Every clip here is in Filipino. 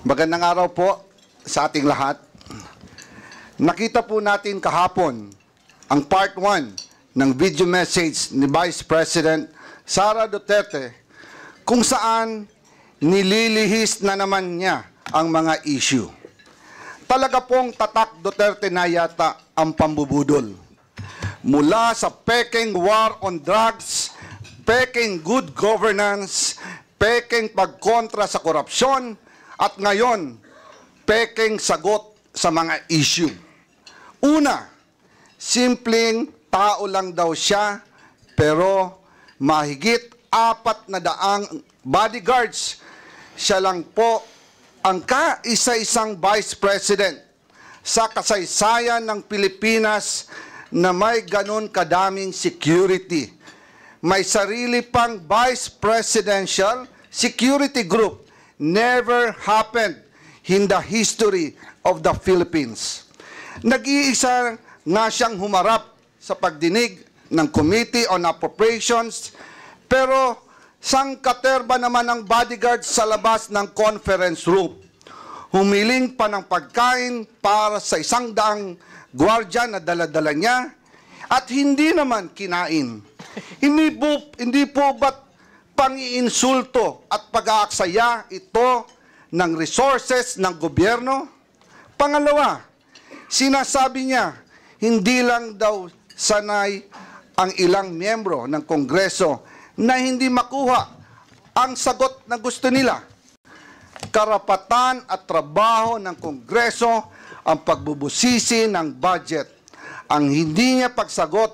Magandang araw po sa ating lahat. Nakita po natin kahapon ang part 1 ng video message ni Vice President Sara Duterte kung saan nililihis na naman niya ang mga issue. Talaga pong tatak Duterte na yata ang pambubudol. Mula sa peking war on drugs, peking good governance, peking pagkontra sa korupsyon, at ngayon, peking sagot sa mga issue. Una, simpleng tao lang daw siya, pero mahigit 400 bodyguards. Siya lang po ang kaisa-isang Vice President sa kasaysayan ng Pilipinas na may ganun kadaming security. May sarili pang Vice Presidential Security Group. Never happened in the history of the Philippines. Nag-iisa nga siyang humarap sa pagdinig ng Committee on Appropriations, pero sangkaterba naman ang bodyguard sa labas ng conference room. Humiling pa ng pagkain para sa 100 gwardiya na dala-dala niya at hindi naman kinain. Hindi po ba't pang-iinsulto at pag-aaksaya ito ng resources ng gobyerno? Pangalawa, sinasabi niya, hindi lang daw sanay ang ilang miyembro ng Kongreso na hindi makuha ang sagot na gusto nila. Karapatan at trabaho ng Kongreso ang pagbubusisi ng budget. Ang hindi niya pagsagot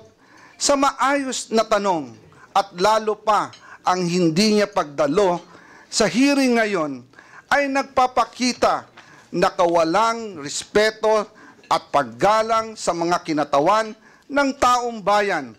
sa maayos na tanong at lalo pa ang hindi niya pagdalo sa hearing ngayon ay nagpapakita na kawalang respeto at paggalang sa mga kinatawan ng taong bayan.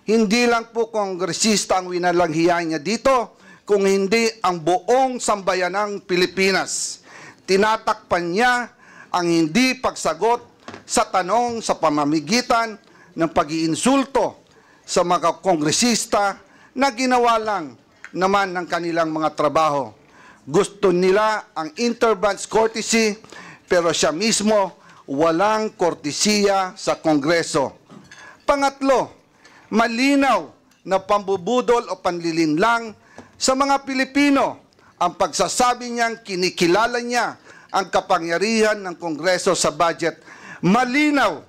Hindi lang po kongresista ang winalanghiyan niya dito, kung hindi ang buong sambayanang Pilipinas. Tinatakpan niya ang hindi pagsagot sa tanong sa pamamagitan ng pag-iinsulto sa mga kongresista na ginawa lang naman ng kanilang mga trabaho. Gusto nila ang interbranch courtesy, pero siya mismo walang kortesiya sa Kongreso. Pangatlo, malinaw na pambubudol o panlilinlang sa mga Pilipino ang pagsasabi niyang kinikilala niya ang kapangyarihan ng Kongreso sa budget. Malinaw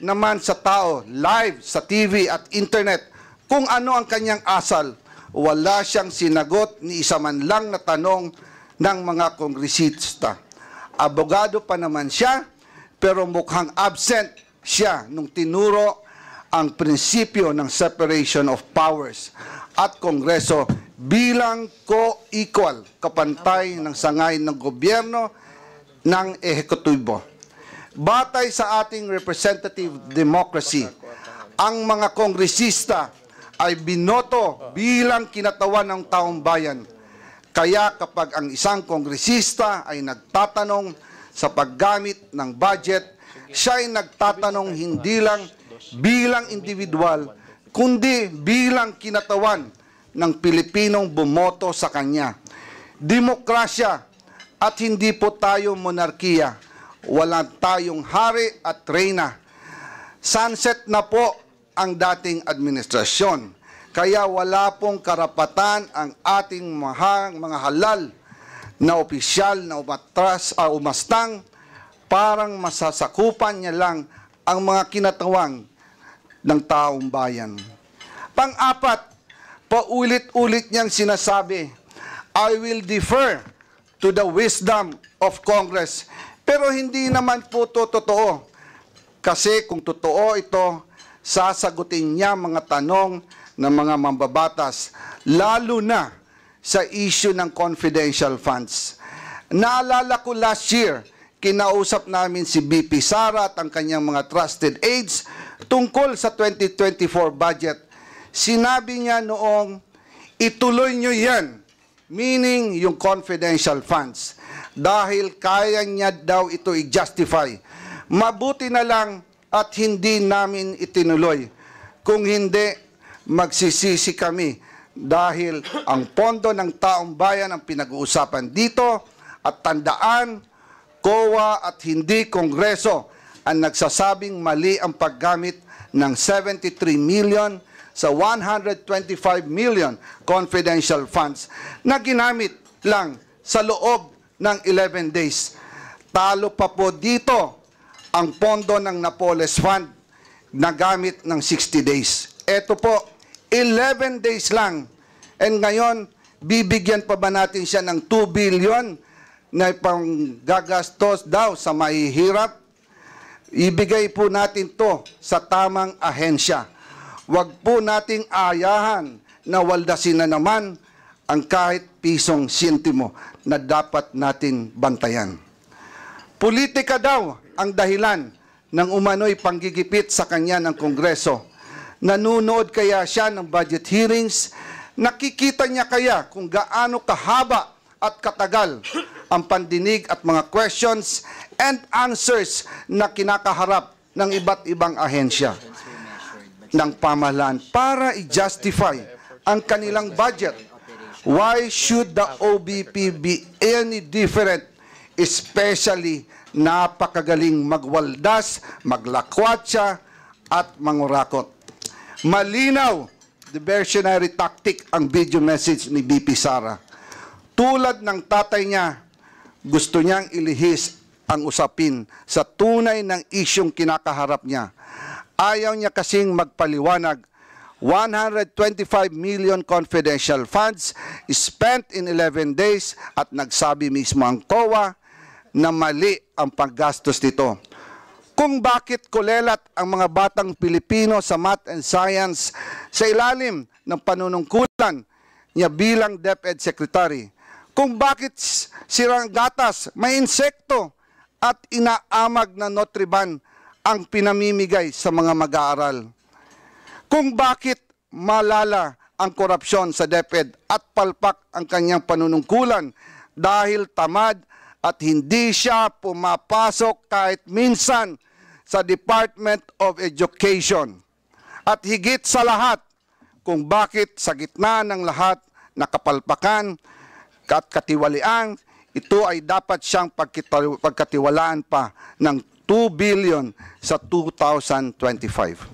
naman sa tao, live sa TV at internet, kung ano ang kanyang asal. Wala siyang sinagot ni isa man lang na tanong ng mga kongresista. Abogado pa naman siya, pero mukhang absent siya nung tinuro ang prinsipyo ng separation of powers at Kongreso bilang co-equal, kapantay ng sangay ng gobyerno ng ehekutibo. Batay sa ating representative democracy, ang mga kongresista ay binoto bilang kinatawan ng taong bayan. Kaya kapag ang isang kongresista ay nagtatanong sa paggamit ng budget, siya ay nagtatanong hindi lang bilang individual, kundi bilang kinatawan ng Pilipinong bumoto sa kanya. Demokrasya at hindi po tayo monarkiya. Wala tayong hari at reyna. Sunset na po ang dating administrasyon. Kaya wala pong karapatan ang ating mga halal na opisyal na umastang parang masasakupan niya lang ang mga kinatawang ng taong bayan. Pang-apat, paulit-ulit niyang sinasabi, I will defer to the wisdom of Congress. Pero hindi naman po ito totoo. Kasi kung totoo ito, sasagutin niya mga tanong ng mga mambabatas, lalo na sa issue ng confidential funds. Naalala ko last year, kinausap namin si BP Sara at ang kanyang mga trusted aides tungkol sa 2024 budget. Sinabi niya noong, ituloy niyo yan, meaning yung confidential funds, dahil kaya niya daw ito i-justify. Mabuti na lang at hindi namin itinuloy. Kung hindi, magsisisi kami dahil ang pondo ng taong bayan ang pinag-uusapan dito At tandaan, COA at hindi Kongreso ang nagsasabing mali ang paggamit ng 73 million sa 125 million confidential funds na ginamit lang sa loob ng 11 days. Talo pa po dito ang pondo ng Napoles Fund na gamit ng 60 days. Ito po, 11 days lang. And ngayon, bibigyan pa ba natin siya ng 2 billion na pang gagastos daw sa mahihirap? Ibigay po natin to sa tamang ahensya. Huwag po nating ayahan na waldasin na naman ang kahit pisong sintimo na dapat natin bantayan. Politika daw ang dahilan ng umano'y panggigipit sa kanya ng Kongreso. Nanunood kaya siya ng budget hearings? Nakikita niya kaya kung gaano kahaba at katagal ang pandinig at mga questions and answers na kinakaharap ng iba't ibang ahensya ng pamahalaan para i-justify ang kanilang budget? Why should the OBP be any different? Especially napakagaling magwaldas, maglakwatsa at mangurakot. Malinaw, diversionary tactic ang video message ni BP Sara. Tulad ng tatay niya, gusto niyang ilihis ang usapin sa tunay ng isyong kinakaharap niya. Ayaw niya kasing magpaliwanag. 125 million confidential funds spent in 11 days at nagsabi mismo ang COA na mali ang paggastos nito. Kung bakit kulelat ang mga batang Pilipino sa math and science sa ilalim ng panunungkulan niya bilang DepEd Secretary. Kung bakit sirang gatas, may insekto at inaamag na Nutriban ang pinamimigay sa mga mag-aaral. Kung bakit malala ang korupsyon sa DepEd at palpak ang kanyang panunungkulan dahil tamad at hindi siya pumapasok kahit minsan sa Department of Education. At higit sa lahat, kung bakit sa gitna ng lahat na kapalpakan at katiwalian, ito ay dapat siyang pagkatiwalaan pa ng 2 billion sa 2025.